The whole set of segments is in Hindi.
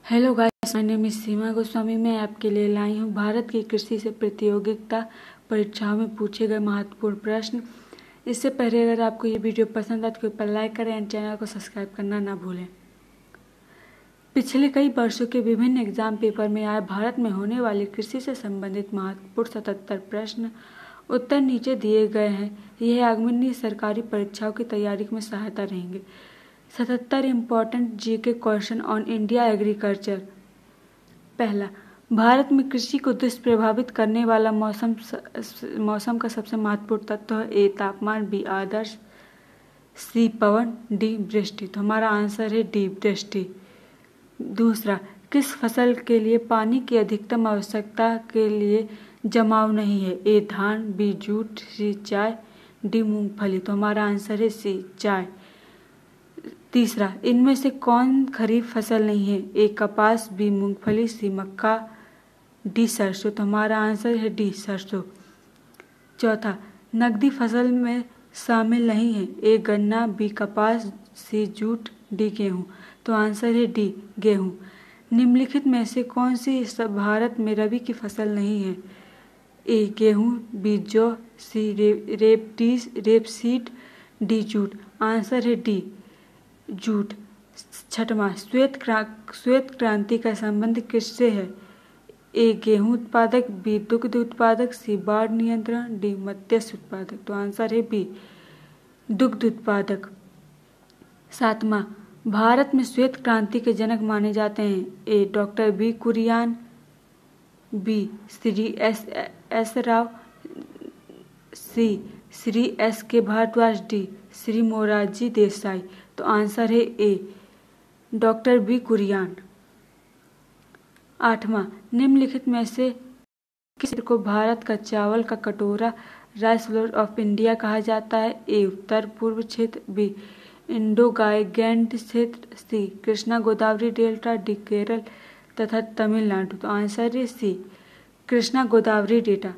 Hello guys, my name is Seema Goswami. मैं आपके लिए लाई हूँ भारत की कृषि से प्रतियोगिता परीक्षाओं में पूछे गए महत्वपूर्ण प्रश्न। इससे पहले अगर आपको ये वीडियो पसंद आए तो कृपया लाइक करें एंड चैनल को सब्सक्राइब करना ना भूलें। पिछले कई वर्षों के विभिन्न एग्जाम पेपर में आए भारत में होने वाली कृषि से संबंधित महत्वपूर्ण 77 प्रश्न उत्तर नीचे दिए गए हैं। यह आगामी सरकारी परीक्षाओं की तैयारी में सहायता रहेंगे। 77 important GK question on India agriculture. पहला, भारत में कृषि को दुष्प्रभावित करने वाला मौसम का सबसे महत्वपूर्ण तत्व है। ए तापमान, बी आदर्श, सी पवन, डी वृष्टि। तो हमारा आंसर है डी वृष्टि। दूसरा, किस फसल के लिए पानी की अधिकतम आवश्यकता के लिए जमाव नहीं है। ए धान, बी जूट, सी चाय, डी मूंगफली। तो हमारा आंसर है सी चाय। तीसरा, इनमें से कौन खरीफ फसल नहीं है। ए कपास, बी मूंगफली, सी मक्का, डी सरसों। तो हमारा आंसर है डी सरसों। चौथा, नकदी फसल में शामिल नहीं है। ए गन्ना, बी कपास, सी जूट, डी गेहूं। तो आंसर है डी गेहूं। निम्नलिखित में से कौन सी भारत में रबी की फसल नहीं है। ए गेहूं, बी जौ, सी रेपसीड, डी जूट। आंसर है डी जूट। छठवां, श्वेत क्रांति का संबंध किससे है। ए गेहूं उत्पादक, बी दुग्ध उत्पादक, सी बाढ़ नियंत्रण, डी मत्स्य उत्पादक। तो आंसर है बी दुग्ध उत्पादक। सातवां, भारत में श्वेत क्रांति के जनक माने जाते हैं। A doctor B Kurien, B Shri S Rao, C Shri S K Bhardwaj, D Shri Morarji Desai. तो आंसर है ए डॉक्टर बी कुरियन। आठवां, निम्नलिखित में से किस को भारत का चावल का कटोरा राइस फ्लोर ऑफ इंडिया कहा जाता है। ए उत्तर पूर्व क्षेत्र, बी इंडो गाइगेंड क्षेत्र, सी कृष्णा गोदावरी डेल्टा, डी केरल तथा तमिलनाडु। तो आंसर है सी कृष्णा गोदावरी डेल्टा।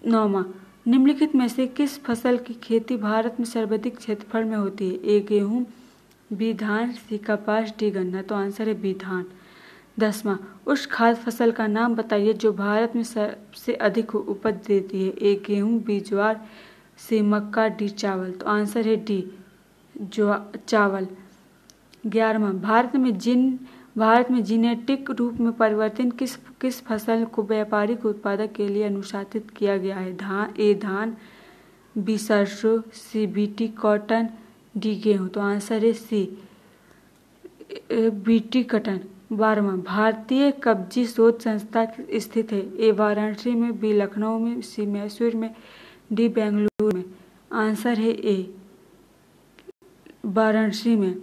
नौवां, निम्नलिखित में से किस फसल की खेती भारत में सर्वाधिक क्षेत्रफल में होती है। ए गेहूं, बी धान, सी कपास, डी गन्ना। तो आंसर है बी धान। 10वां, उस खाद्य फसल का नाम बताइए जो भारत में सबसे अधिक उपज देती है। ए गेहूं, बी ज्वार, सी मक्का, डी चावल। तो आंसर है डी चावल। 11वां, भारत में जीनेटिक रूप में परिवर्तन किस फसल को व्यापारिक उत्पादक के लिए अनुशासित किया गया है। ए धान, बी सरसों, सी बीटी कॉटन, डी गेहूं। तो आंसर है सी बीटी कॉटन। 12वां, भारतीय कब्जी शोध संस्था स्थित है। ए वाराणसी में, बी लखनऊ में, सी मैसूर में, डी बेंगलुरु में। आंसर है ए वाराणसी में।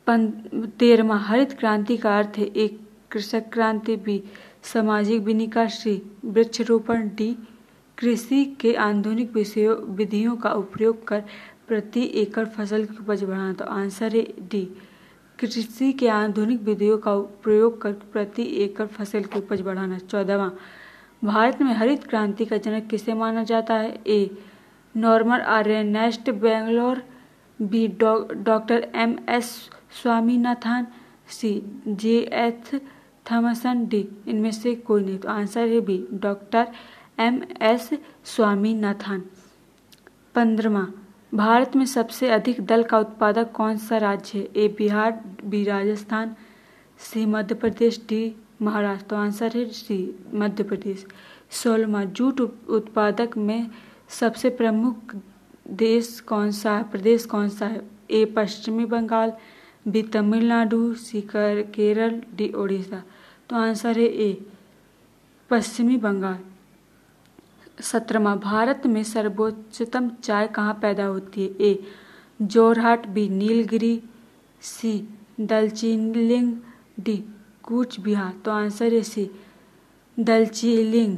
13वां, हरित क्रांति का अर्थ है। ए कृषक क्रांति, बी सामाजिक विनिका, सी वृक्षारोपण, डी कृषि के आधुनिक विधियों का उपयोग कर प्रति एकड़ फसल की उपज बढ़ाना। तो आंसर है डी कृषि के आधुनिक विधियों का प्रयोग कर प्रति एकड़ फसल की उपज बढ़ाना। 14वां, भारत में हरित क्रांति का जनक किसे माना जाता है। A Norman Ernest Bangalore, B doctor M S Swaminathan, C J H Thomson, D इनमें से कोई नहीं। तो आंसर है B doctor M S Swaminathan. 15वां, भारत में सबसे अधिक दाल का उत्पादक कौन सा राज्य है। ए बिहार, बी राजस्थान, सी मध्य प्रदेश, डी महाराष्ट्र। तो आंसर है सी मध्य प्रदेश। 16वां, जूट उत्पादक में सबसे प्रमुख प्रदेश कौन सा है। ए पश्चिमी बंगाल, बी तमिलनाडु, सी केरल, डी ओडिशा। तो आंसर है ए पश्चिमी बंगाल। 17वां, भारत में सर्वोच्चतम चाय कहाँ पैदा होती है। ए जोरहाट, बी नीलगिरी, सी दार्जिलिंग, डी कूच बिहार। तो आंसर है सी दार्जिलिंग।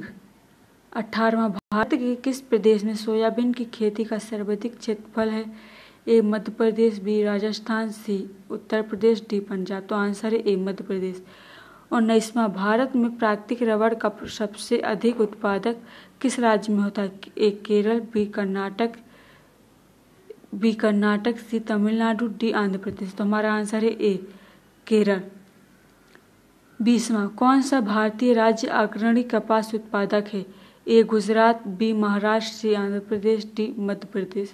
18वां, भारत के किस प्रदेश में सोयाबीन की खेती का सर्वाधिक क्षेत्रफल है। ए मध्य प्रदेश, बी राजस्थान, सी उत्तर प्रदेश, डी पंजाब। तो आंसर है ए मध्य प्रदेश। 19वां, भारत में प्राकृतिक रबड़ का सबसे अधिक उत्पादक किस राज्य में होता है। ए केरल, बी कर्नाटक, सी तमिलनाडु, डी आंध्र प्रदेश। तो हमारा आंसर है ए केरल। 20वां, कौन सा भारतीय राज्य अग्रणी कपास उत्पादक है? ए गुजरात, बी महाराष्ट्र, सी आंध्र प्रदेश, डी मध्य प्रदेश।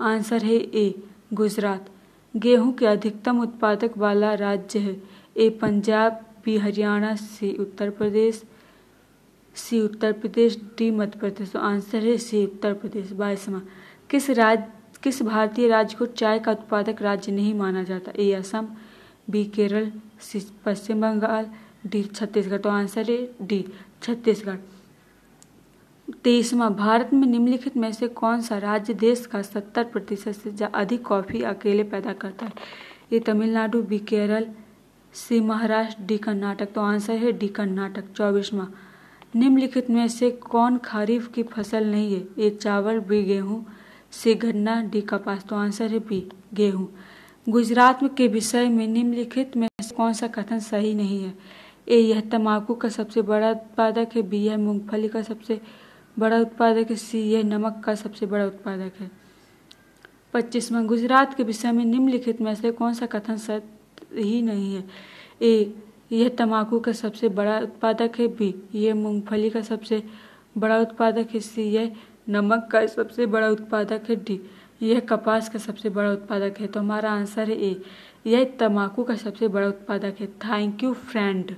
आंसर है ए गुजरात। गेहूं के अधिकतम उत्पादक वाला राज्य है? ए पंजाब, बी हरियाणा, सी उत्तर प्रदेश, डी मध्य प्रदेश। तो आंसर है सी उत्तर प्रदेश। 22वां, किस भारतीय राज्य को चाय का उत्पादक राज्य नहीं माना जाता? ए असम, बी केरल, सी पश्चिम बंगाल, डी छत्तीसगढ़। तो आंसर है डी छत्तीसगढ़। 23वां, भारत में निम्नलिखित में से कौन सा राज्य देश का 70% से अधिक कॉफी अकेले पैदा करता है? ए तमिलनाडु, बी केरल, सी महाराष्ट्र, डी कर्नाटक। तो आंसर है डी कर्नाटक। 24वां, निम्नलिखित में से कौन खरीफ की फसल नहीं है? ए चावल, बी गेहूं, सी गन्ना, डी कपास। तो आंसर है बी गेहूं। गुजरात के विषय में निम्नलिखित में से कौन सा कथन सही नहीं है? ए यह तंबाकू का सबसे बड़ा उत्पादक है, बी यह मूंगफली का सबसे बड़ा उत्पादक है, सी यह नमक का सबसे बड़ा उत्पादक है। 25वां, गुजरात के विषय में निम्नलिखित में से कौन सा कथन सही नहीं है? ए यह तंबाकू का सबसे बड़ा उत्पादक है, बी यह मूंगफली का सबसे बड़ा उत्पादक है, सी यह नमक का सबसे बड़ा उत्पादक है, डी यह कपास का सबसे बड़ा उत्पादक है। तो हमारा आंसर है ए यह तंबाकू का सबसे बड़ा उत्पादक है। Thank you friend.